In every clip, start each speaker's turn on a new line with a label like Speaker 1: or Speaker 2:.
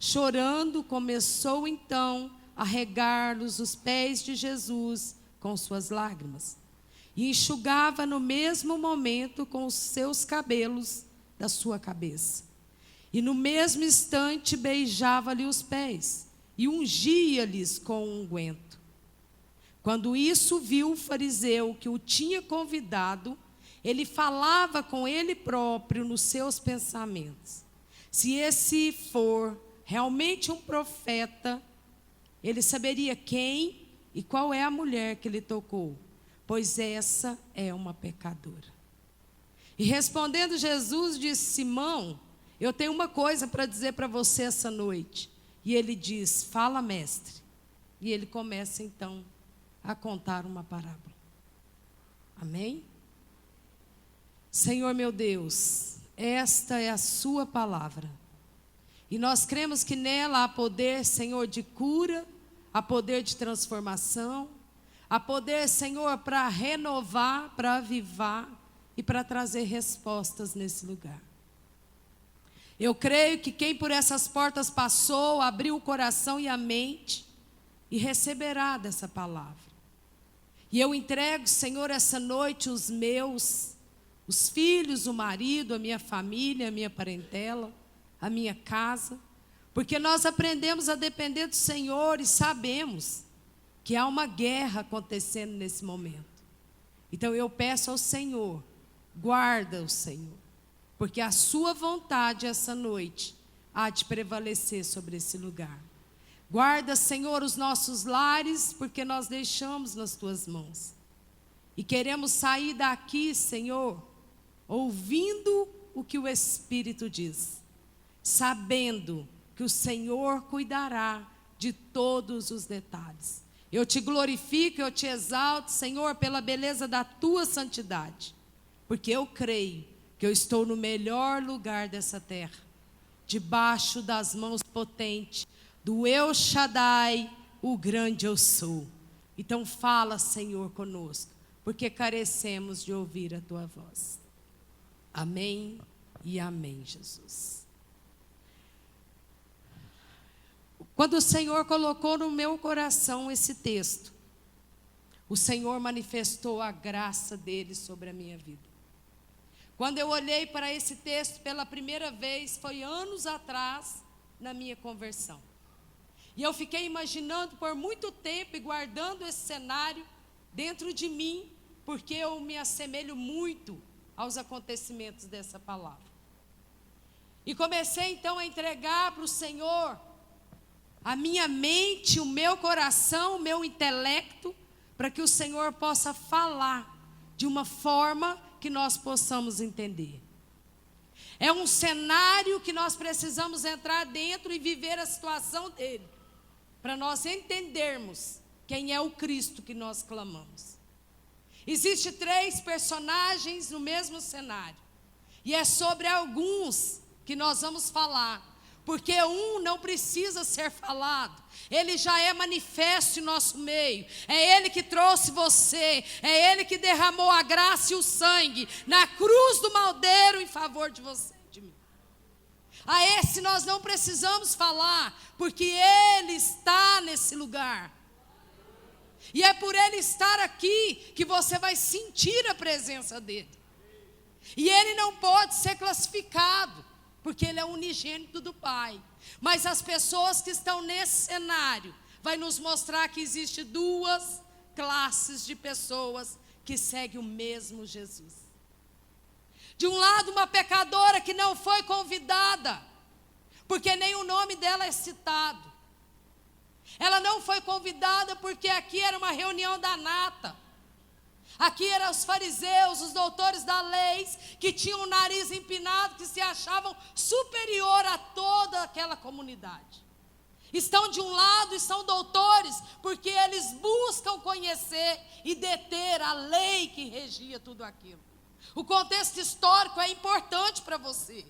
Speaker 1: Chorando, começou então a regar-lhes os pés de Jesus com suas lágrimas, e enxugava no mesmo momento com os seus cabelos da sua cabeça. E no mesmo instante beijava-lhe os pés, e ungia-lhes com unguento. Quando isso viu o fariseu que o tinha convidado, ele falava com ele próprio nos seus pensamentos: se esse for realmente um profeta, ele saberia quem e qual é a mulher que ele tocou, pois essa é uma pecadora. E respondendo Jesus, disse: Simão, eu tenho uma coisa para dizer para você essa noite. E ele diz: fala, mestre. E ele começa então a contar uma parábola. Amém? Senhor meu Deus, esta é a sua palavra. E nós cremos que nela há poder, Senhor, de cura, há poder de transformação, há poder, Senhor, para renovar, para avivar e para trazer respostas nesse lugar. Eu creio que quem por essas portas passou, abriu o coração e a mente e receberá dessa palavra. E eu entrego, Senhor, essa noite os filhos, o marido, a minha família, a minha parentela, a minha casa, porque nós aprendemos a depender do Senhor e sabemos que há uma guerra acontecendo nesse momento. Então eu peço ao Senhor, guarda o Senhor, porque a sua vontade essa noite há de prevalecer sobre esse lugar. Guarda, Senhor, os nossos lares, porque nós deixamos nas tuas mãos. E queremos sair daqui, Senhor, ouvindo o que o Espírito diz, sabendo que o Senhor cuidará de todos os detalhes. Eu te glorifico, eu te exalto, Senhor, pela beleza da tua santidade, porque eu creio que eu estou no melhor lugar dessa terra, debaixo das mãos potentes do El Shaddai, o grande eu sou. Então fala, Senhor, conosco, porque carecemos de ouvir a tua voz. Amém e amém, Jesus. Quando o Senhor colocou no meu coração esse texto, o Senhor manifestou a graça dele sobre a minha vida. Quando eu olhei para esse texto pela primeira vez, foi anos atrás, na minha conversão. E eu fiquei imaginando por muito tempo e guardando esse cenário dentro de mim, porque eu me assemelho muito aos acontecimentos dessa palavra. E comecei então a entregar para o Senhor a minha mente, o meu coração, o meu intelecto, para que o Senhor possa falar de uma forma que nós possamos entender. É um cenário que nós precisamos entrar dentro e viver a situação dele, para nós entendermos quem é o Cristo que nós clamamos. Existem 3 personagens no mesmo cenário, e é sobre alguns que nós vamos falar, porque um não precisa ser falado, ele já é manifesto em nosso meio. É ele que trouxe você, é ele que derramou a graça e o sangue na cruz do madeiro em favor de você e de mim. A esse nós não precisamos falar, porque ele está nesse lugar. E é por ele estar aqui que você vai sentir a presença dele. E ele não pode ser classificado, porque ele é unigênito do Pai. Mas as pessoas que estão nesse cenário vai nos mostrar que existe 2 classes de pessoas que seguem o mesmo Jesus. De um lado, uma pecadora que não foi convidada, porque nem o nome dela é citado. Ela não foi convidada porque aqui era uma reunião da nata. Aqui eram os fariseus, os doutores da lei, que tinham o nariz empinado, que se achavam superior a toda aquela comunidade. Estão de um lado e são doutores, porque eles buscam conhecer e deter a lei que regia tudo aquilo. O contexto histórico é importante para você.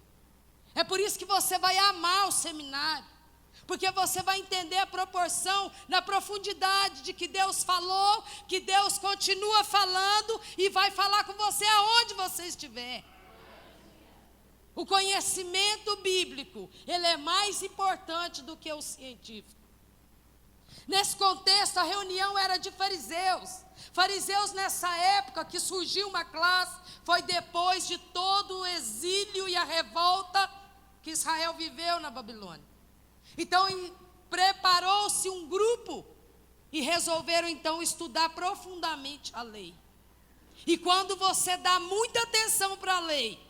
Speaker 1: É por isso que você vai amar o seminário, porque você vai entender a proporção, na profundidade de que Deus falou, que Deus continua falando e vai falar com você aonde você estiver. O conhecimento bíblico, ele é mais importante do que o científico. Nesse contexto, a reunião era de fariseus. Fariseus, nessa época que surgiu uma classe, foi depois de todo o exílio e a revolta que Israel viveu na Babilônia. Então, preparou-se um grupo e resolveram então estudar profundamente a lei. E quando você dá muita atenção para a lei,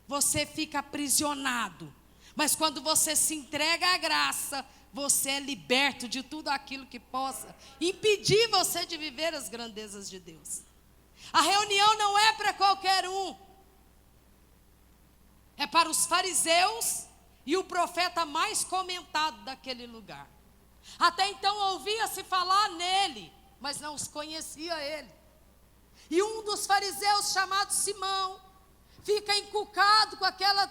Speaker 1: você fica aprisionado. Mas quando você se entrega à graça, você é liberto de tudo aquilo que possa impedir você de viver as grandezas de Deus. A reunião não é para qualquer um. É para os fariseus e o profeta mais comentado daquele lugar. Até então ouvia-se falar nele, mas não se conhecia ele. E um dos fariseus, chamado Simão, fica encucado com aquela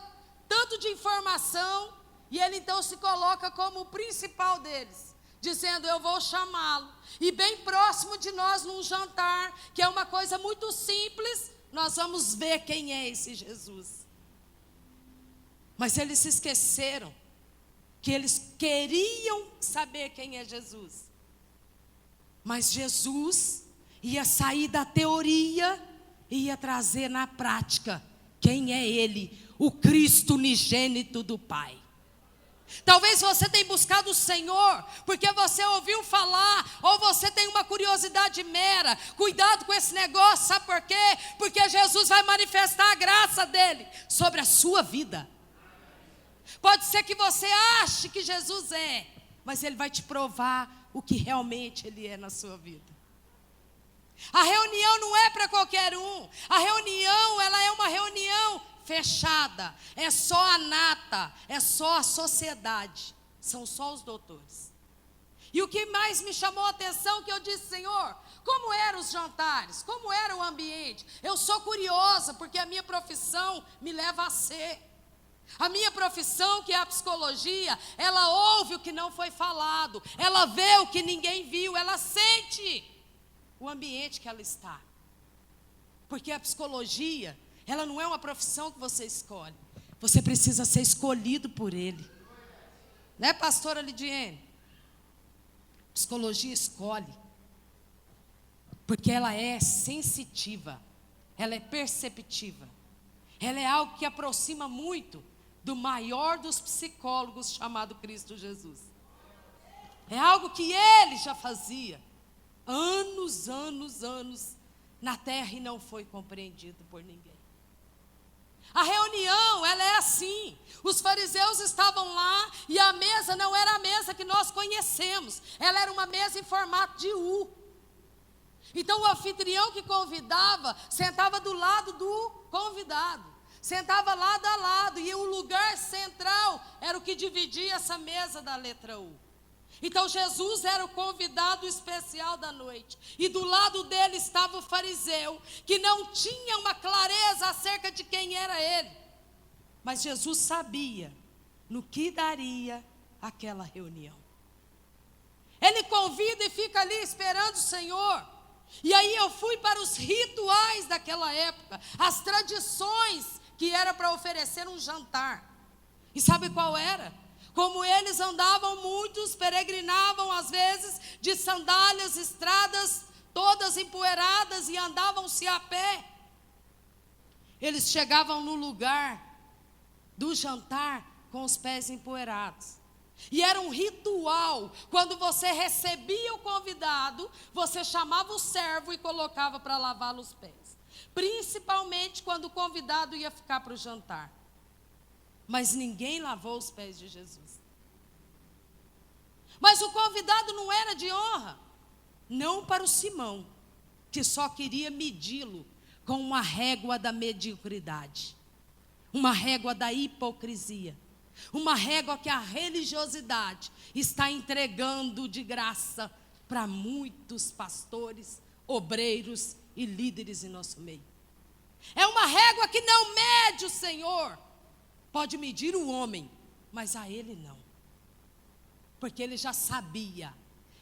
Speaker 1: tanto de informação, e ele então se coloca como o principal deles, dizendo: eu vou chamá-lo, e bem próximo de nós num jantar, que é uma coisa muito simples, nós vamos ver quem é esse Jesus. Mas eles se esqueceram que eles queriam saber quem é Jesus. Mas Jesus ia sair da teoria e ia trazer na prática quem é Ele, o Cristo unigênito do Pai. Talvez você tenha buscado o Senhor porque você ouviu falar, ou você tem uma curiosidade mera. Cuidado com esse negócio, sabe por quê? Porque Jesus vai manifestar a graça dele sobre a sua vida. Pode ser que você ache que Jesus é, mas ele vai te provar o que realmente ele é na sua vida. A reunião não é para qualquer um. A reunião, ela é uma reunião fechada. É só a nata, é só a sociedade. São só os doutores. E o que mais me chamou a atenção, que eu disse: Senhor, como eram os jantares? Como era o ambiente? Eu sou curiosa, porque a minha profissão me leva a ser. A minha profissão, que é a psicologia, ela ouve o que não foi falado, ela vê o que ninguém viu, ela sente o ambiente que ela está. Porque a psicologia, ela não é uma profissão que você escolhe, você precisa ser escolhido por ele. Né, pastora Lidiane? Psicologia escolhe, porque ela é sensitiva, ela é perceptiva, ela é algo que aproxima muito do maior dos psicólogos, chamado Cristo Jesus. É algo que ele já fazia anos na terra e não foi compreendido por ninguém. A reunião, ela é assim. Os fariseus estavam lá e a mesa não era a mesa que nós conhecemos. Ela era uma mesa em formato de U. Então o anfitrião que convidava sentava do lado do convidado. Sentava lado a lado, e o lugar central era o que dividia essa mesa da letra U. Então Jesus era o convidado especial da noite, e do lado dele estava o fariseu, que não tinha uma clareza acerca de quem era ele. Mas Jesus sabia no que daria aquela reunião. Ele convida e fica ali esperando o Senhor. E aí eu fui para os rituais daquela época, as tradições que era para oferecer um jantar. E sabe qual era? Como eles andavam, muitos peregrinavam às vezes de sandálias, estradas todas empoeiradas, e andavam-se a pé. Eles chegavam no lugar do jantar com os pés empoeirados. E era um ritual. Quando você recebia o convidado, você chamava o servo e colocava para lavar os pés. Principalmente quando o convidado ia ficar para o jantar. Mas ninguém lavou os pés de Jesus. Mas o convidado não era de honra. Não para o Simão, que só queria medi-lo com uma régua da mediocridade. Uma régua da hipocrisia. Uma régua que a religiosidade está entregando de graça para muitos pastores, obreiros e líderes em nosso meio. É uma régua que não mede o Senhor. Pode medir o homem, mas a ele não. Porque ele já sabia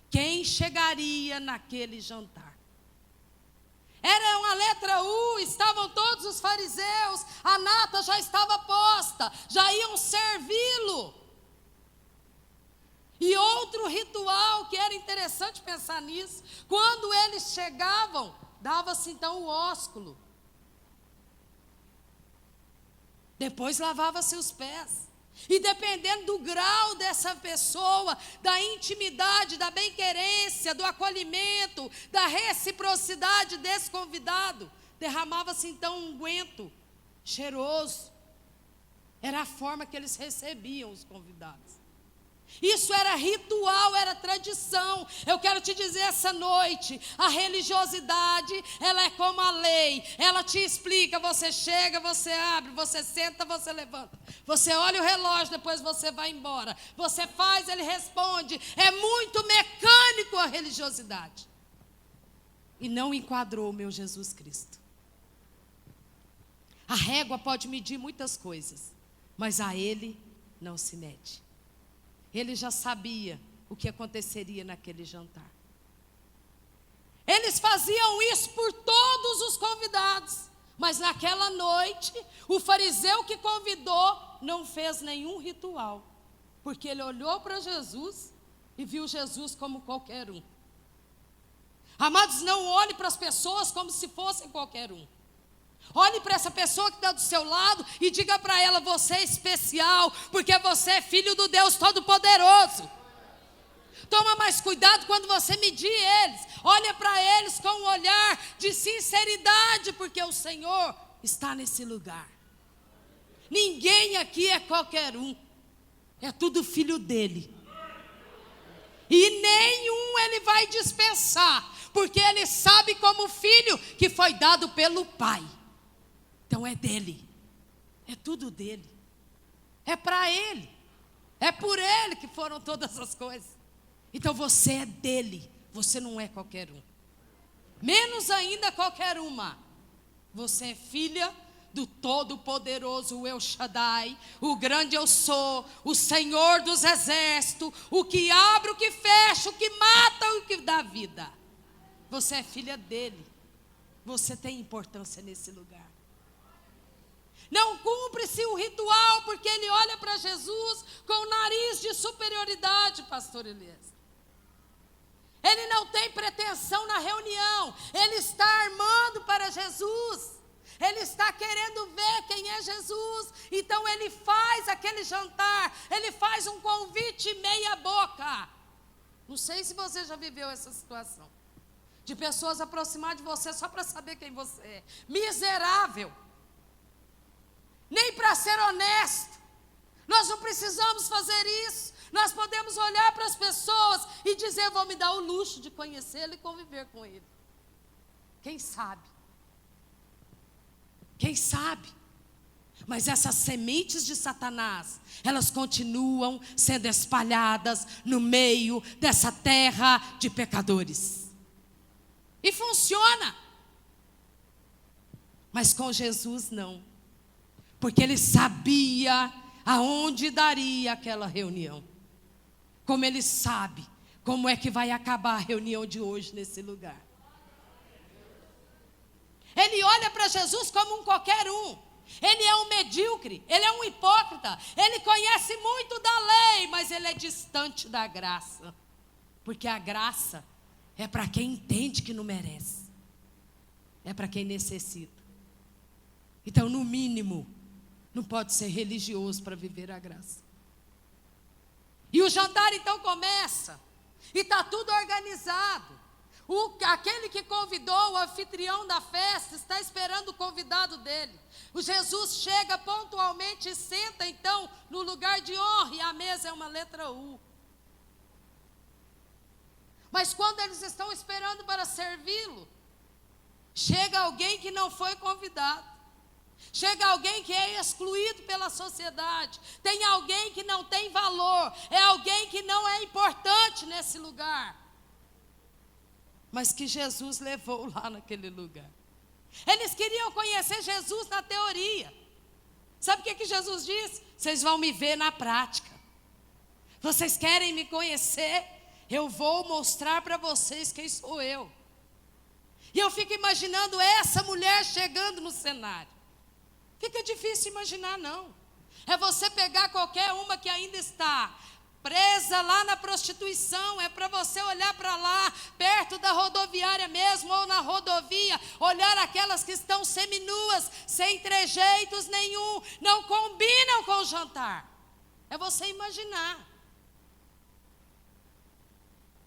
Speaker 1: quem chegaria naquele jantar. Era uma letra U, estavam todos os fariseus, a nata já estava posta, já iam servi-lo. E outro ritual que era interessante pensar nisso, quando eles chegavam, dava-se então o ósculo. Depois lavava-se os pés. E dependendo do grau dessa pessoa, da intimidade, da bem-querência, do acolhimento, da reciprocidade desse convidado, derramava-se então um unguento cheiroso. Era a forma que eles recebiam os convidados. Isso era ritual, era tradição. Eu quero te dizer essa noite, a religiosidade, ela é como a lei. Ela te explica, você chega, você abre, você senta, você levanta. Você olha o relógio, depois você vai embora. Você faz, ele responde. É muito mecânico a religiosidade. E não enquadrou o meu Jesus Cristo. A régua pode medir muitas coisas, mas a ele não se mede. Ele já sabia o que aconteceria naquele jantar. Eles faziam isso por todos os convidados. Mas naquela noite, o fariseu que convidou não fez nenhum ritual. Porque ele olhou para Jesus e viu Jesus como qualquer um. Amados, não olhe para as pessoas como se fossem qualquer um. Olhe para essa pessoa que está do seu lado e diga para ela, você é especial, porque você é filho do Deus Todo-Poderoso. Toma mais cuidado quando você medir eles. Olha para eles com um olhar de sinceridade, porque o Senhor está nesse lugar. Ninguém aqui é qualquer um. É tudo filho dele. E nenhum ele vai dispensar, porque ele sabe como filho que foi dado pelo Pai. Então é dele, é tudo dele, é para ele, é por ele que foram todas as coisas. Então você é dele, você não é qualquer um, menos ainda qualquer uma. Você é filha do Todo-Poderoso, o El Shaddai, o grande eu sou, o Senhor dos exércitos, o que abre, o que fecha, o que mata, o que dá vida. Você é filha dele, você tem importância nesse lugar. Não cumpre-se o ritual, porque ele olha para Jesus com o nariz de superioridade, pastor Elias. Ele não tem pretensão na reunião, ele está armando para Jesus. Ele está querendo ver quem é Jesus. Então ele faz aquele jantar, ele faz um convite meia boca. Não sei se você já viveu essa situação, de pessoas aproximar de você só para saber quem você é. Miserável. Nem para ser honesto. Nós não precisamos fazer isso. Nós podemos olhar para as pessoas e dizer, vou me dar o luxo de conhecê-lo e conviver com ele. Quem sabe? Quem sabe? Mas essas sementes de Satanás, elas continuam sendo espalhadas no meio dessa terra de pecadores. E funciona. Mas com Jesus não. Porque ele sabia aonde daria aquela reunião. Como ele sabe como é que vai acabar a reunião de hoje nesse lugar. Ele olha para Jesus como um qualquer um. Ele é um medíocre, ele é um hipócrita. Ele conhece muito da lei, mas ele é distante da graça. Porque a graça é para quem entende que não merece. É para quem necessita. Então, no mínimo, não pode ser religioso para viver a graça. E o jantar então começa. E está tudo organizado. Aquele que convidou, o anfitrião da festa, está esperando o convidado dele. O Jesus chega pontualmente e senta então no lugar de honra. E a mesa é uma letra U. Mas quando eles estão esperando para servi-lo, chega alguém que não foi convidado. Chega alguém que é excluído pela sociedade. Tem alguém que não tem valor. É alguém que não é importante nesse lugar. Mas que Jesus levou lá naquele lugar. Eles queriam conhecer Jesus na teoria. Sabe o que Jesus disse? Vocês vão me ver na prática. Vocês querem me conhecer? Eu vou mostrar para vocês quem sou eu. E eu fico imaginando essa mulher chegando no cenário. Fica difícil imaginar, não. É você pegar qualquer uma que ainda está presa lá na prostituição, é para você olhar para lá, perto da rodoviária mesmo, ou na rodovia, olhar aquelas que estão seminuas, sem trejeitos nenhum, não combinam com o jantar. É você imaginar.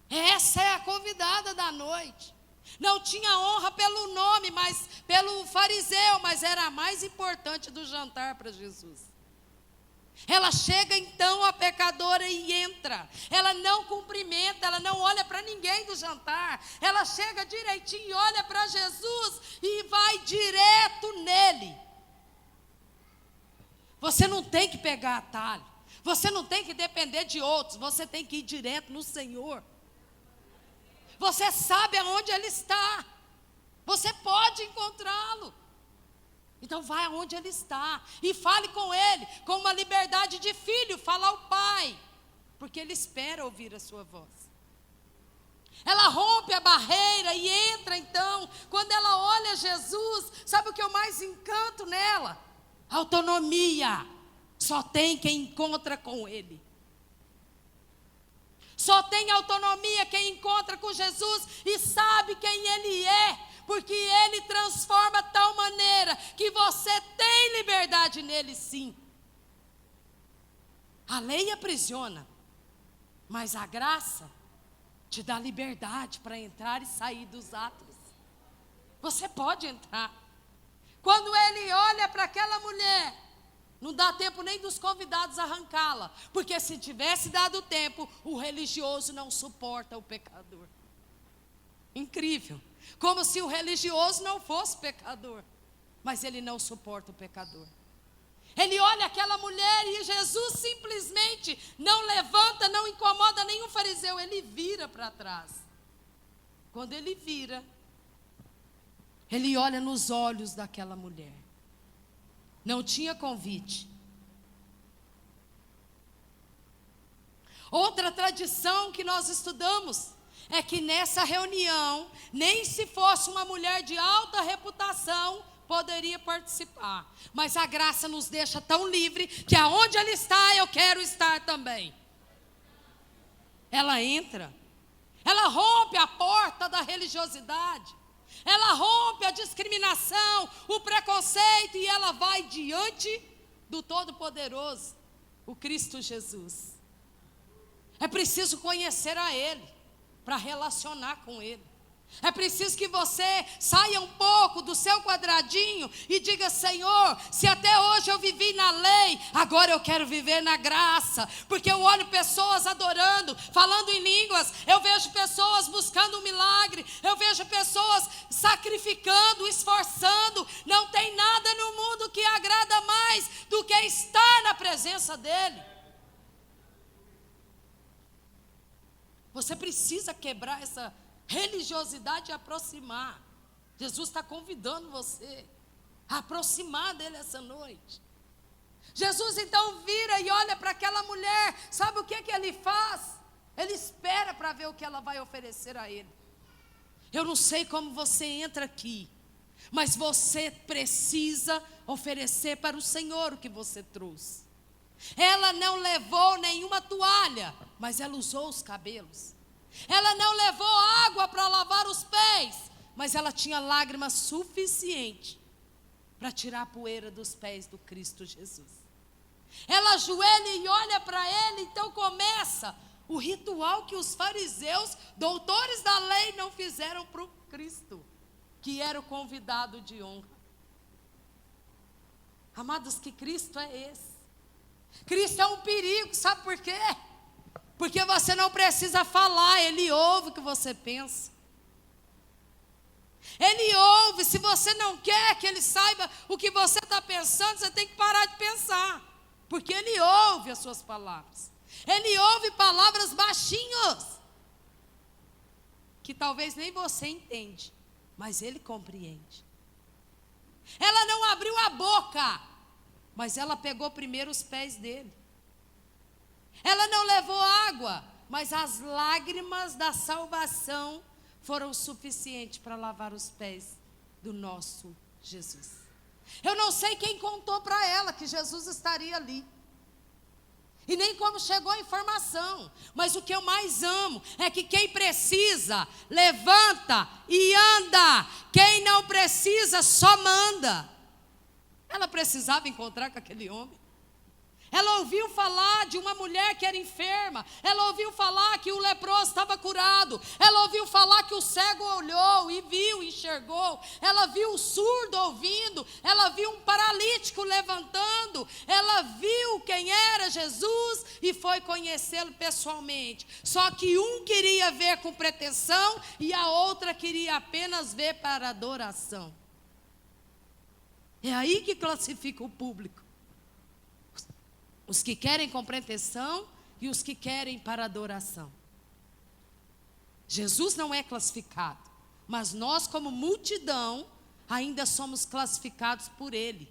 Speaker 1: Essa é a convidada da noite. Não tinha honra pelo nome, mas pelo fariseu, mas era a mais importante do jantar para Jesus. Ela chega então, a pecadora, e entra. Ela não cumprimenta, ela não olha para ninguém do jantar. Ela chega direitinho e olha para Jesus e vai direto nele. Você não tem que pegar atalho. Você não tem que depender de outros. Você tem que ir direto no Senhor. Você sabe aonde Ele está. Você pode encontrá-lo. Então vai aonde Ele está e fale com Ele, com uma liberdade de filho, fala ao Pai, porque Ele espera ouvir a sua voz. Ela rompe a barreira e entra então. Quando ela olha Jesus, sabe o que eu mais encanto nela? Autonomia. Só tem quem encontra com Ele. Só tem autonomia quem encontra com Jesus e sabe quem Ele é. Porque Ele transforma de tal maneira que você tem liberdade nele, sim. A lei aprisiona, mas a graça te dá liberdade para entrar e sair dos atos. Você pode entrar. Quando Ele olha para aquela mulher, não dá tempo nem dos convidados arrancá-la, porque se tivesse dado tempo, o religioso não suporta o pecador. Incrível. Como se o religioso não fosse pecador. Mas ele não suporta o pecador. Ele olha aquela mulher e Jesus simplesmente não levanta, não incomoda nenhum fariseu. Ele vira para trás. Quando ele vira, ele olha nos olhos daquela mulher. Não tinha convite. Outra tradição que nós estudamos é que nessa reunião, nem se fosse uma mulher de alta reputação, poderia participar. Mas a graça nos deixa tão livre, que aonde Ele está, eu quero estar também. Ela entra, ela rompe a porta da religiosidade, ela rompe a discriminação, o preconceito, e ela vai diante do Todo-Poderoso, o Cristo Jesus. É preciso conhecer a Ele para relacionar com Ele. É preciso que você saia um pouco do seu quadradinho e diga: Senhor, se até hoje eu vivi na lei, agora eu quero viver na graça. Porque eu olho pessoas adorando, falando em línguas, eu vejo pessoas buscando um milagre, eu vejo pessoas sacrificando, esforçando. Não tem nada no mundo que agrada mais do que estar na presença dEle. Você precisa quebrar essa religiosidade e aproximar. Jesus está convidando você a aproximar dele essa noite. Jesus então vira e olha para aquela mulher. Sabe o que ele faz? Ele espera para ver o que ela vai oferecer a ele. Eu não sei como você entra aqui, mas você precisa oferecer para o Senhor o que você trouxe. Ela não levou nenhuma toalha, mas ela usou os cabelos. Ela não levou água para lavar os pés, mas ela tinha lágrimas suficiente para tirar a poeira dos pés do Cristo Jesus. Ela ajoelha e olha para ele, então começa o ritual que os fariseus, doutores da lei, não fizeram para o Cristo, que era o convidado de honra. Amados, que Cristo é esse? Cristo é um perigo, sabe por quê? Porque você não precisa falar, Ele ouve o que você pensa. Ele ouve. Se você não quer que Ele saiba o que você está pensando, você tem que parar de pensar, porque Ele ouve as suas palavras. Ele ouve palavras baixinhos, que talvez nem você entende, mas Ele compreende. Ela não abriu a boca, mas ela pegou primeiro os pés dele. Ela não levou água, mas as lágrimas da salvação foram suficientes para lavar os pés do nosso Jesus. Eu não sei quem contou para ela que Jesus estaria ali. E nem como chegou a informação. Mas o que eu mais amo é que quem precisa, levanta e anda. Quem não precisa, só manda. Ela precisava encontrar com aquele homem. Ela ouviu falar de uma mulher que era enferma. Ela ouviu falar que o leproso estava curado. Ela ouviu falar que o cego olhou e viu, enxergou. Ela viu o surdo ouvindo. Ela viu um paralítico levantando. Ela viu quem era Jesus e foi conhecê-lo pessoalmente. Só que um queria ver com pretensão e a outra queria apenas ver para adoração. É aí que classifica o público. Os que querem com pretensão e os que querem para adoração. Jesus não é classificado, mas nós como multidão ainda somos classificados por Ele.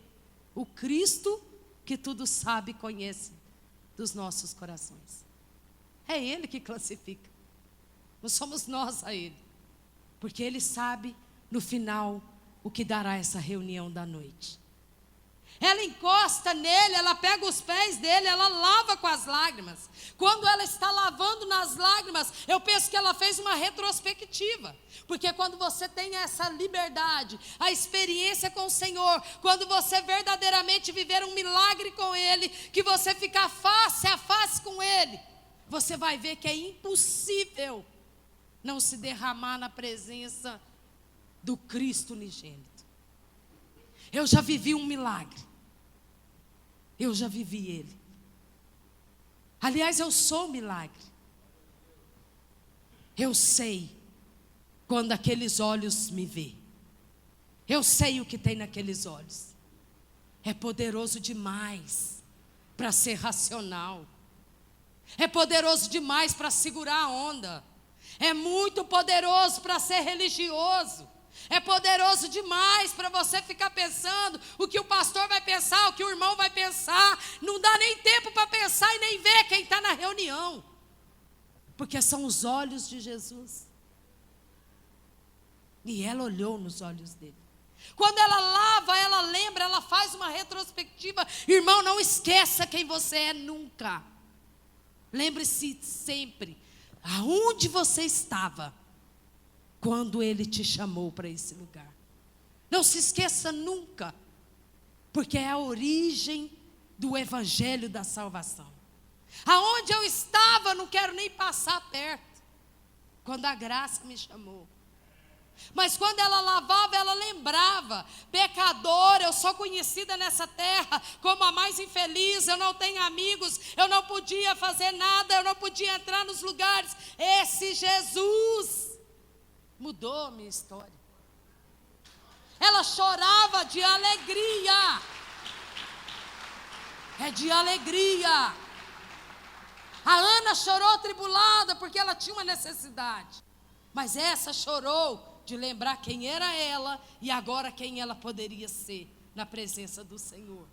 Speaker 1: O Cristo que tudo sabe e conhece dos nossos corações. É Ele que classifica. Não somos nós a Ele. Porque Ele sabe no final o que dará essa reunião da noite. Ela encosta nele, ela pega os pés dele, ela lava com as lágrimas. Quando ela está lavando nas lágrimas, eu penso que ela fez uma retrospectiva. Porque quando você tem essa liberdade, a experiência com o Senhor, quando você verdadeiramente viver um milagre com Ele, que você ficar face a face com Ele, você vai ver que é impossível não se derramar na presença do Cristo unigênito. Eu já vivi um milagre. Eu já vivi ele. Aliás, eu sou um milagre. Eu sei quando aqueles olhos me vê. Eu sei o que tem naqueles olhos. É poderoso demais para ser racional. É poderoso demais para segurar a onda. É muito poderoso para ser religioso. É poderoso demais para você ficar pensando o que o pastor vai pensar, o que o irmão vai pensar. Não dá nem tempo para pensar e nem ver quem está na reunião. Porque são os olhos de Jesus. E ela olhou nos olhos dele. Quando ela lava, ela lembra, ela faz uma retrospectiva. Irmão, não esqueça quem você é nunca. Lembre-se sempre aonde você estava quando Ele te chamou para esse lugar. Não se esqueça nunca, porque é a origem do evangelho da salvação. Aonde eu estava, não quero nem passar perto, quando a graça me chamou. Mas quando ela lavava, ela lembrava: pecadora, eu sou conhecida nessa terra como a mais infeliz, eu não tenho amigos, eu não podia fazer nada, eu não podia entrar nos lugares. Esse Jesus mudou a minha história. Ela chorava de alegria. É de alegria. A Ana chorou atribulada porque ela tinha uma necessidade. Mas essa chorou de lembrar quem era ela e agora quem ela poderia ser na presença do Senhor.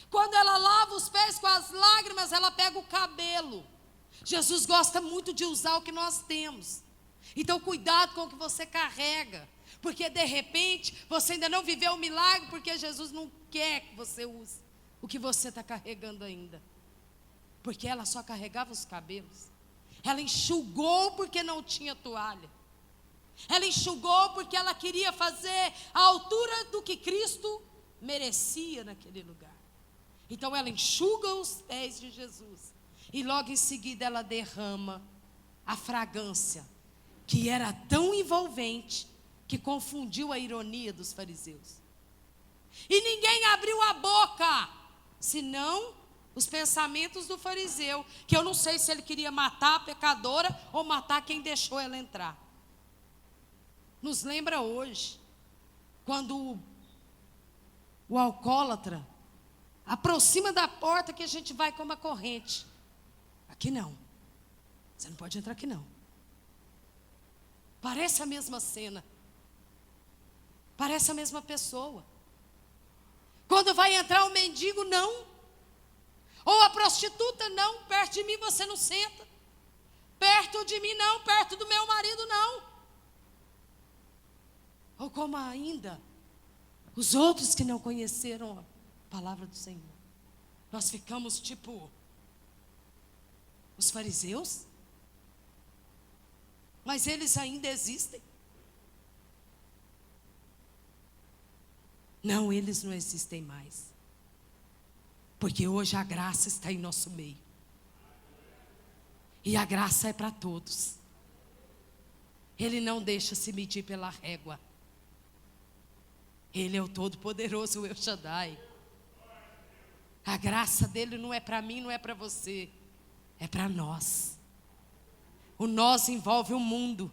Speaker 1: Quando ela lava os pés com as lágrimas, ela pega o cabelo. Jesus gosta muito de usar o que nós temos. Então cuidado com o que você carrega, porque de repente você ainda não viveu o milagre, porque Jesus não quer que você use o que você está carregando ainda. Porque ela só carregava os cabelos. Ela enxugou porque não tinha toalha. Ela enxugou porque ela queria fazer a altura do que Cristo merecia naquele lugar. Então ela enxuga os pés de Jesus. E logo em seguida ela derrama a fragrância, que era tão envolvente que confundiu a ironia dos fariseus. E ninguém abriu a boca, senão os pensamentos do fariseu, que eu não sei se ele queria matar a pecadora ou matar quem deixou ela entrar. Nos lembra hoje, quando o alcoólatra aproxima da porta, que a gente vai com uma corrente. Aqui não, você não pode entrar aqui não. Parece a mesma cena. Parece a mesma pessoa. Quando vai entrar o mendigo, não. Ou a prostituta, não. Perto de mim você não senta. Perto de mim, não. Perto do meu marido, não. Ou como ainda os outros que não conheceram a palavra do Senhor. Nós ficamos tipo os fariseus? Mas eles ainda existem? Não, eles não existem mais. Porque hoje a graça está em nosso meio. E a graça é para todos. Ele não deixa se medir pela régua. Ele é o Todo-Poderoso, o El Shaddai. A graça dele não é para mim, não é para você. É para nós. O nós envolve o mundo.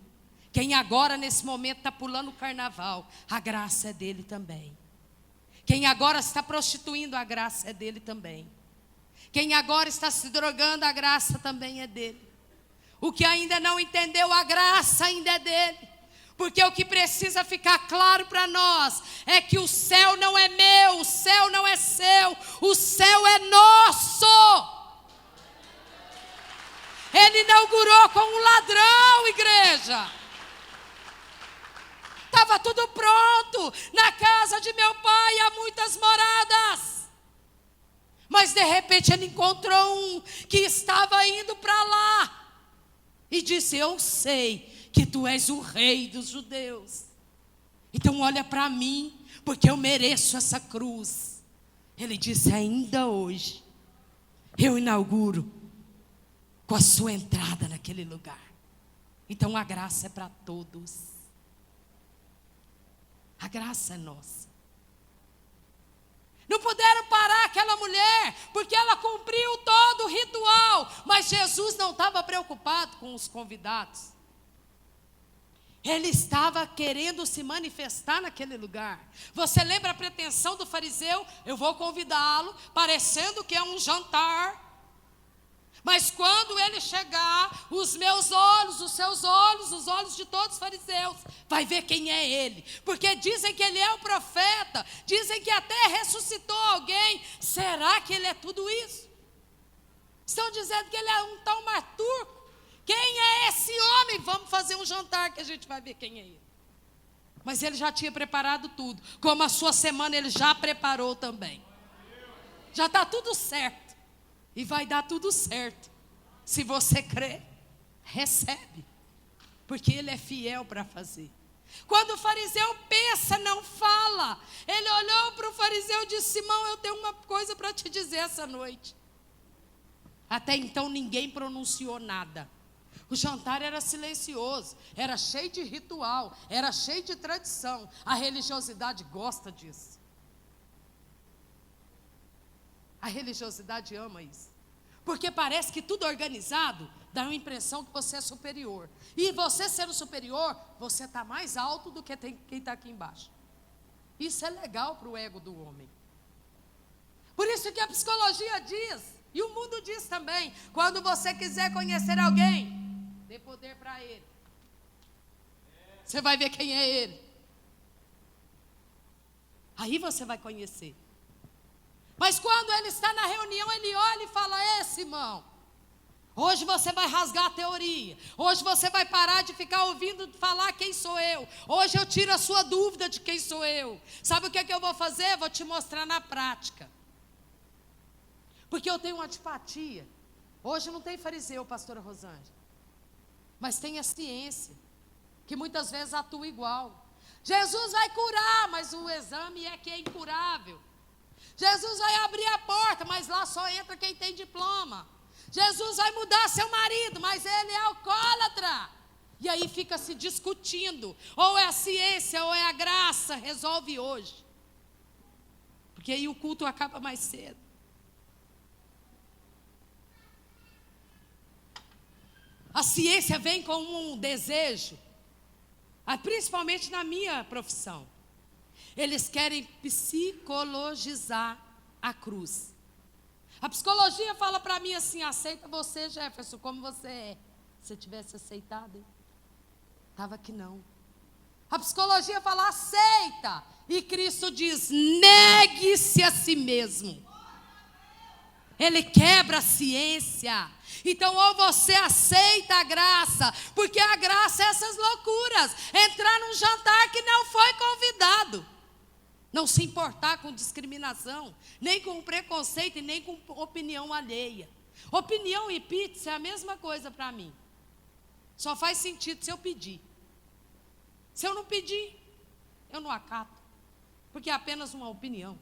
Speaker 1: Quem agora nesse momento está pulando o carnaval, a graça é dele também. Quem agora está prostituindo, a graça é dele também. Quem agora está se drogando, a graça também é dele. O que ainda não entendeu, a graça ainda é dele. Porque o que precisa ficar claro para nós é que o céu não é meu, o céu não é seu, o céu é nosso. Ele inaugurou com um ladrão, igreja. Estava tudo pronto. Na casa de meu pai há muitas moradas. Mas de repente ele encontrou um que estava indo para lá. E disse: eu sei que tu és o rei dos judeus. Então olha para mim, porque eu mereço essa cruz. Ele disse: ainda hoje eu inauguro com a sua entrada naquele lugar. Então a graça é para todos. A graça é nossa. Não puderam parar aquela mulher, porque ela cumpriu todo o ritual. Mas Jesus não estava preocupado com os convidados. Ele estava querendo se manifestar naquele lugar. Você lembra a pretensão do fariseu? Eu vou convidá-lo, parecendo que é um jantar. Mas quando ele chegar, os meus olhos, os seus olhos, os olhos de todos os fariseus, vai ver quem é ele. Porque dizem que ele é o profeta, dizem que até ressuscitou alguém. Será que ele é tudo isso? Estão dizendo que ele é um tal maturco. Quem é esse homem? Vamos fazer um jantar que a gente vai ver quem é ele. Mas ele já tinha preparado tudo. Como a sua semana ele já preparou também. Já está tudo certo. E vai dar tudo certo. Se você crê, recebe. Porque ele é fiel para fazer. Quando o fariseu pensa, não fala. Ele olhou para o fariseu e disse: Simão, eu tenho uma coisa para te dizer essa noite. Até então ninguém pronunciou nada. O jantar era silencioso, era cheio de ritual, era cheio de tradição. A religiosidade gosta disso. A religiosidade ama isso. Porque parece que tudo organizado dá uma impressão que você é superior. E você sendo superior, você está mais alto do que quem está aqui embaixo. Isso é legal para o ego do homem. Por isso que a psicologia diz, e o mundo diz também, quando você quiser conhecer alguém, dê poder para ele. Você vai ver quem é ele. Aí você vai conhecer. Mas quando ele está na reunião, ele olha e fala: ei, Simão, hoje você vai rasgar a teoria. Hoje você vai parar de ficar ouvindo falar quem sou eu. Hoje eu tiro a sua dúvida de quem sou eu. Sabe o que é que eu vou fazer? Vou te mostrar na prática. Porque eu tenho uma antipatia. Hoje não tem fariseu, pastora Rosângela. Mas tem a ciência, que muitas vezes atua igual. Jesus vai curar, mas o exame é que é incurável. Jesus vai abrir a porta, mas lá só entra quem tem diploma. Jesus vai mudar seu marido, mas ele é alcoólatra. E aí fica se discutindo. Ou é a ciência, ou é a graça. Resolve hoje. Porque aí o culto acaba mais cedo. A ciência vem com um desejo, principalmente na minha profissão. Eles querem psicologizar a cruz. A psicologia fala para mim assim: aceita você, Jefferson, como você é. Se eu tivesse aceitado, estava que não. A psicologia fala: aceita. E Cristo diz: negue-se a si mesmo. Ele quebra a ciência. Então, ou você aceita a graça, porque a graça é essas loucuras. Entrar num jantar que não foi convidado. Não se importar com discriminação, nem com preconceito e nem com opinião alheia. Opinião e pizza é a mesma coisa para mim. Só faz sentido se eu pedir. Se eu não pedir, eu não acato. Porque é apenas uma opinião.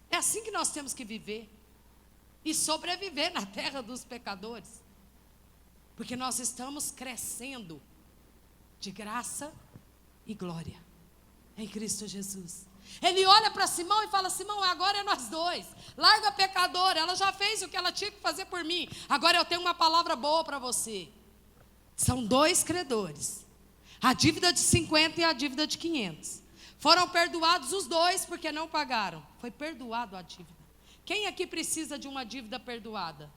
Speaker 1: É assim que nós temos que viver. E sobreviver na terra dos pecadores. Porque nós estamos crescendo de graça e glória em Cristo Jesus. Ele olha para Simão e fala: Simão, agora é nós dois. Larga a pecadora, ela já fez o que ela tinha que fazer por mim. Agora eu tenho uma palavra boa para você. São dois credores. A dívida de 50 e a dívida de 500. Foram perdoados os dois porque não pagaram. Foi perdoado a dívida. Quem aqui precisa de uma dívida perdoada?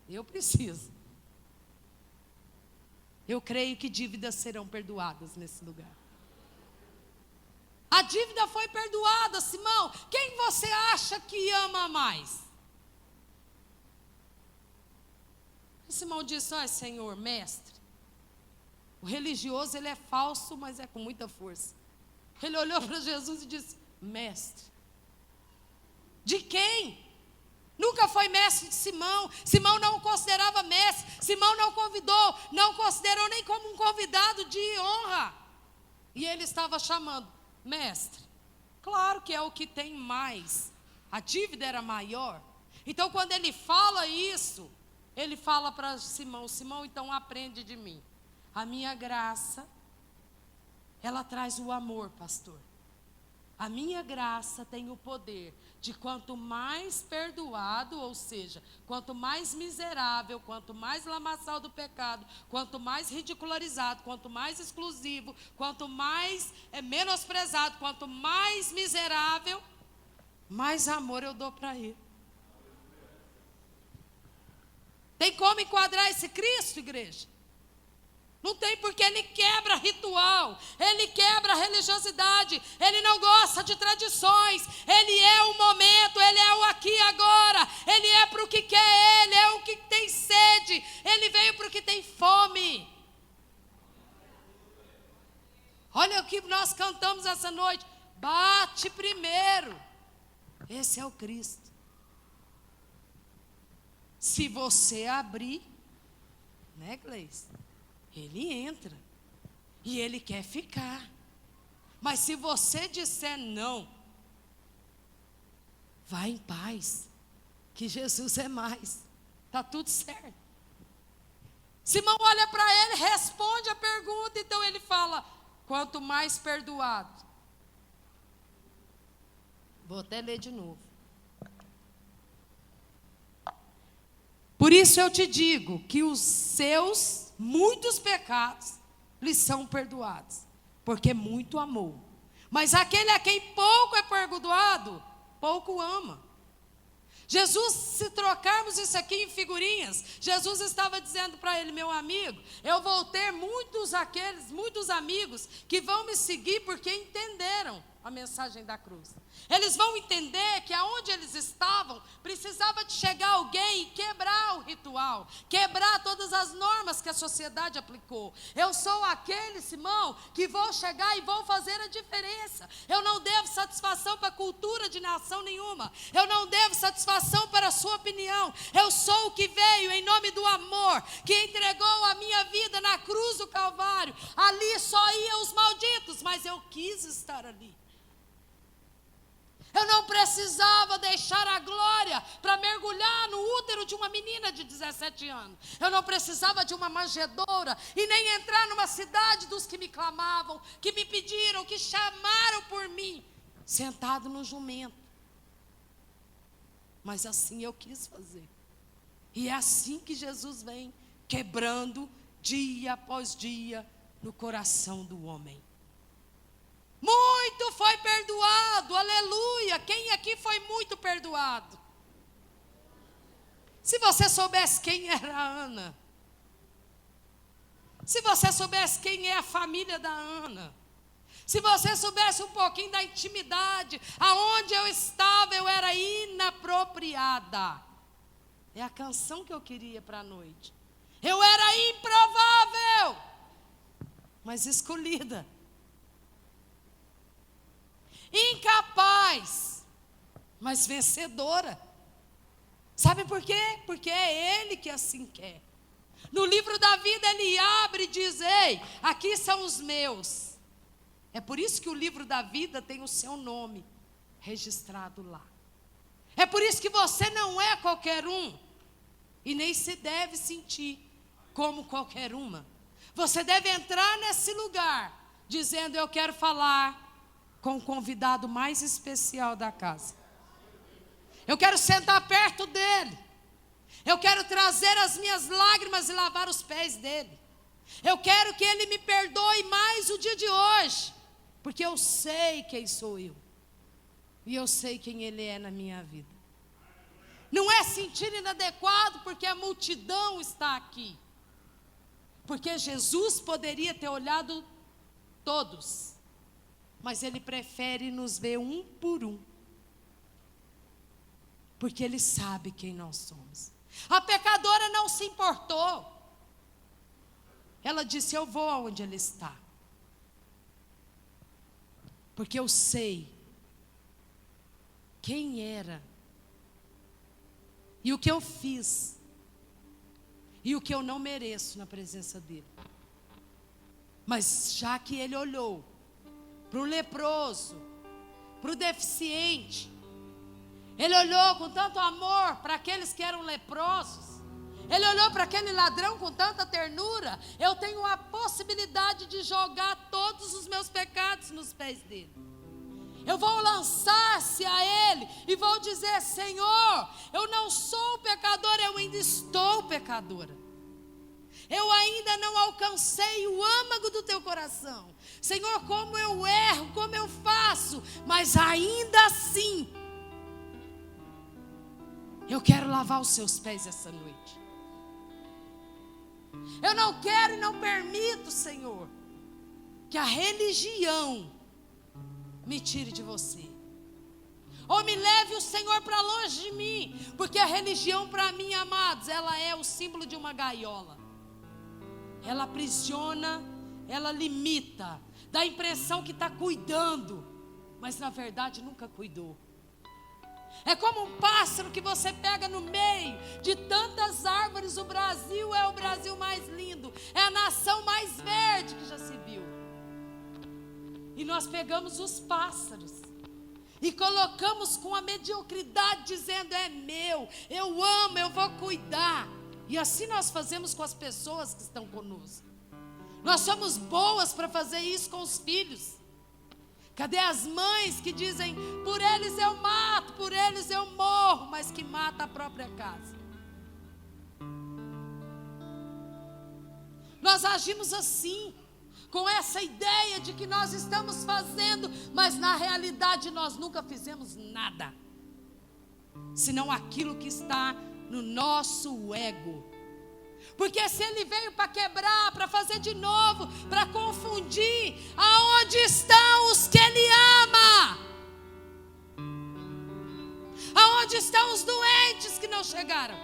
Speaker 1: Eu preciso. Eu creio que dívidas serão perdoadas nesse lugar. A dívida foi perdoada, Simão. Quem você acha que ama mais? Simão disse: ai, Senhor, mestre. O religioso, ele é falso, mas é com muita força. Ele olhou para Jesus e disse: mestre. De quem? Nunca foi mestre de Simão. Simão não o considerava mestre. Simão não convidou, não considerou nem como um convidado de honra. E ele estava chamando: mestre. Claro que é o que tem mais. A dívida era maior. Então, quando ele fala isso, ele fala para Simão: Simão, então aprende de mim. A minha graça, ela traz o amor, pastor. A minha graça tem o poder de quanto mais perdoado, ou seja, quanto mais miserável, quanto mais lamaçal do pecado, quanto mais ridicularizado, quanto mais exclusivo, quanto mais menosprezado, quanto mais miserável, mais amor eu dou para ele. Tem como enquadrar esse Cristo, igreja? Não tem, porque ele quebra ritual, ele quebra religiosidade, ele não gosta de tradições, ele é o momento, ele é o aqui e agora, ele é para o que quer, ele é o que tem sede, ele veio para o que tem fome. Olha o que nós cantamos essa noite: bate primeiro. Esse é o Cristo. Se você abrir, né, Gleice? Ele entra e ele quer ficar. Mas se você disser não, vá em paz, que Jesus é mais. Está tudo certo. Simão olha para ele, responde a pergunta, então ele fala: quanto mais perdoado. Vou até ler de novo. Por isso eu te digo que os seus muitos pecados lhes são perdoados, porque muito amou. Mas aquele a quem pouco é perdoado, pouco ama. Jesus, se trocarmos isso aqui em figurinhas, Jesus estava dizendo para ele: meu amigo, eu vou ter muitos amigos que vão me seguir porque entenderam a mensagem da cruz. Eles vão entender que aonde eles estavam, precisava de chegar alguém e quebrar o ritual, quebrar todas as normas que a sociedade aplicou. Eu sou aquele, Simão, que vou chegar e vou fazer a diferença. Eu não devo satisfação para a cultura de nação nenhuma. Eu não devo satisfação para a sua opinião. Eu sou o que veio em nome do amor, que entregou a minha vida na cruz do Calvário. Ali só iam os malditos, mas eu quis estar ali. Eu não precisava deixar a glória para mergulhar no útero de uma menina de 17 anos. Eu não precisava de uma manjedoura e nem entrar numa cidade dos que me clamavam, que me pediram, que chamaram por mim, sentado no jumento. Mas assim eu quis fazer. E é assim que Jesus vem quebrando dia após dia no coração do homem. Muito foi perdoado, aleluia. Quem aqui foi muito perdoado? Se você soubesse quem era a Ana, se você soubesse quem é a família da Ana, Se você soubesse um pouquinho da intimidade, aonde eu estava, eu era inapropriada. É a canção que eu queria para a noite. Eu era improvável, mas escolhida. Incapaz, mas vencedora. Sabe por quê? Porque é Ele que assim quer. No livro da vida ele abre e diz: ei, aqui são os meus. É por isso que o livro da vida tem o seu nome registrado lá. É por isso que você não é qualquer um. E nem se deve sentir como qualquer uma. Você deve entrar nesse lugar dizendo: eu quero falar com o convidado mais especial da casa. Eu quero sentar perto dele. Eu quero trazer as minhas lágrimas e lavar os pés dele. Eu quero que ele me perdoe mais o dia de hoje, porque eu sei quem sou eu. E eu sei quem ele é na minha vida. Não é sentir inadequado porque a multidão está aqui. Porque Jesus poderia ter olhado todos, mas ele prefere nos ver um por um. Porque ele sabe quem nós somos. A pecadora não se importou. Ela disse: eu vou aonde ele está. Porque eu sei quem era. E o que eu fiz. E o que eu não mereço na presença dele. Mas já que ele olhou para o leproso, para o deficiente, ele olhou com tanto amor para aqueles que eram leprosos. Ele olhou para aquele ladrão com tanta ternura. Eu tenho a possibilidade de jogar todos os meus pecados nos pés dele. Eu vou lançar-se a ele e vou dizer: Senhor, eu não sou pecador, eu ainda estou pecadora. Eu ainda não alcancei o âmago do teu coração. Senhor, como eu erro, como eu faço, mas ainda assim eu quero lavar os seus pés essa noite. Eu não quero e não permito, Senhor, que a religião me tire de você. Ou me leve o Senhor para longe de mim. Porque a religião para mim, amados, ela é o símbolo de uma gaiola. Ela aprisiona, ela limita, dá a impressão que está cuidando, mas na verdade nunca cuidou. É como um pássaro que você pega no meio de tantas árvores. O Brasil é o Brasil mais lindo, é a nação mais verde que já se viu. E nós pegamos os pássaros e colocamos com a mediocridade, dizendo: é meu, eu amo, eu vou cuidar. E assim nós fazemos com as pessoas que estão conosco. Nós somos boas para fazer isso com os filhos. Cadê as mães que dizem: por eles eu mato, por eles eu morro, mas que mata a própria casa? Nós agimos assim, com essa ideia de que nós estamos fazendo, mas na realidade nós nunca fizemos nada, senão aquilo que está no nosso ego. Porque se ele veio para quebrar, para fazer de novo, para confundir, aonde estão os que ele ama? Aonde estão os doentes que não chegaram?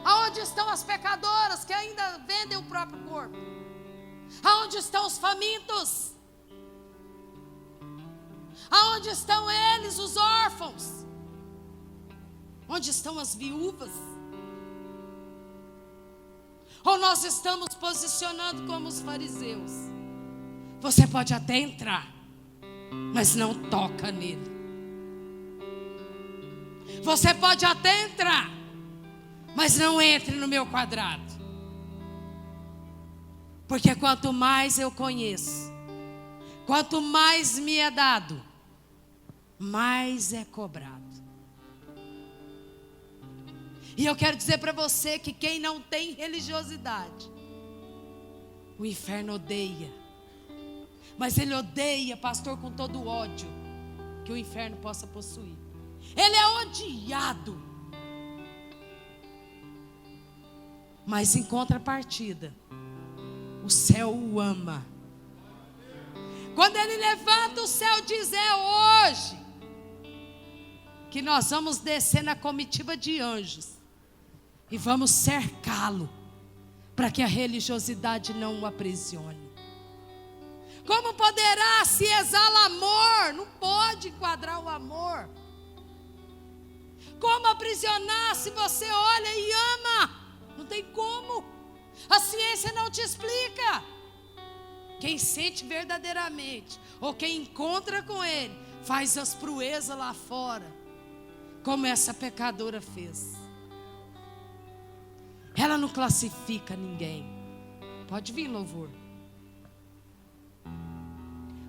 Speaker 1: Aonde estão as pecadoras que ainda vendem o próprio corpo? Aonde estão os famintos? Aonde estão eles, os órfãos? Onde estão as viúvas? Ou nós estamos posicionando como os fariseus? Você pode até entrar, mas não toca nele. Você pode até entrar, mas não entre no meu quadrado. Porque quanto mais eu conheço, quanto mais me é dado, mais é cobrado. E eu quero dizer para você que quem não tem religiosidade, o inferno odeia. Mas ele odeia, pastor, com todo o ódio que o inferno possa possuir. Ele é odiado. Mas em contrapartida, o céu o ama. Quando ele levanta, o céu diz: é hoje que nós vamos descer na comitiva de anjos e vamos cercá-lo, para que a religiosidade não o aprisione. Como poderá se exala amor? Não pode enquadrar o amor. Como aprisionar se você olha e ama? Não tem como. A ciência não te explica. Quem sente verdadeiramente, ou quem encontra com ele, faz as proezas lá fora, como essa pecadora fez. Ela não classifica ninguém. Pode vir, louvor.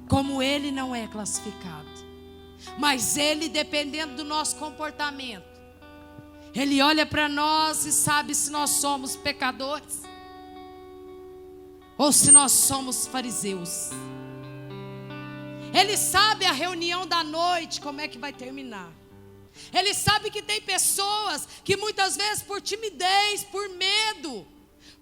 Speaker 1: Como ele não é classificado. Mas ele, dependendo do nosso comportamento, ele olha para nós e sabe se nós somos pecadores ou se nós somos fariseus. Ele sabe a reunião da noite, como é que vai terminar. Ele sabe que tem pessoas que muitas vezes por timidez, por medo,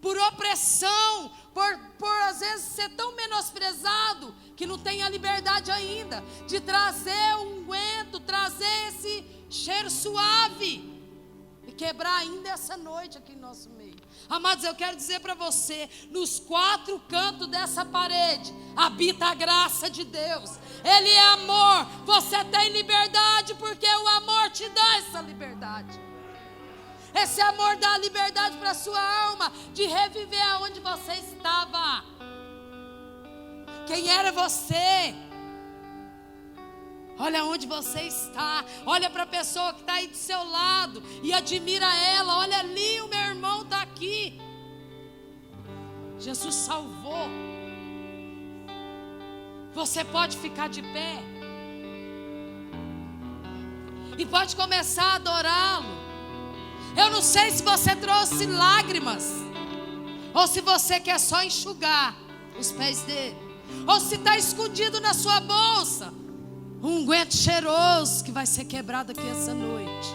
Speaker 1: por opressão, por às vezes ser tão menosprezado, que não tem a liberdade ainda de trazer um unguento, trazer esse cheiro suave e quebrar ainda essa noite aqui em nosso meio. Amados, eu quero dizer para você, nos 4 cantos dessa parede habita a graça de Deus. Ele é amor. Você tem liberdade porque o amor te dá essa liberdade. Esse amor dá liberdade para a sua alma de reviver aonde você estava. Quem era você? Olha onde você está. Olha para a pessoa que está aí do seu lado e admira ela. Olha ali, o meu irmão está aqui. Jesus salvou. Você pode ficar de pé e pode começar a adorá-lo. Eu não sei se você trouxe lágrimas, ou se você quer só enxugar os pés dele, ou se está escondido na sua bolsa um unguento cheiroso que vai ser quebrado aqui essa noite.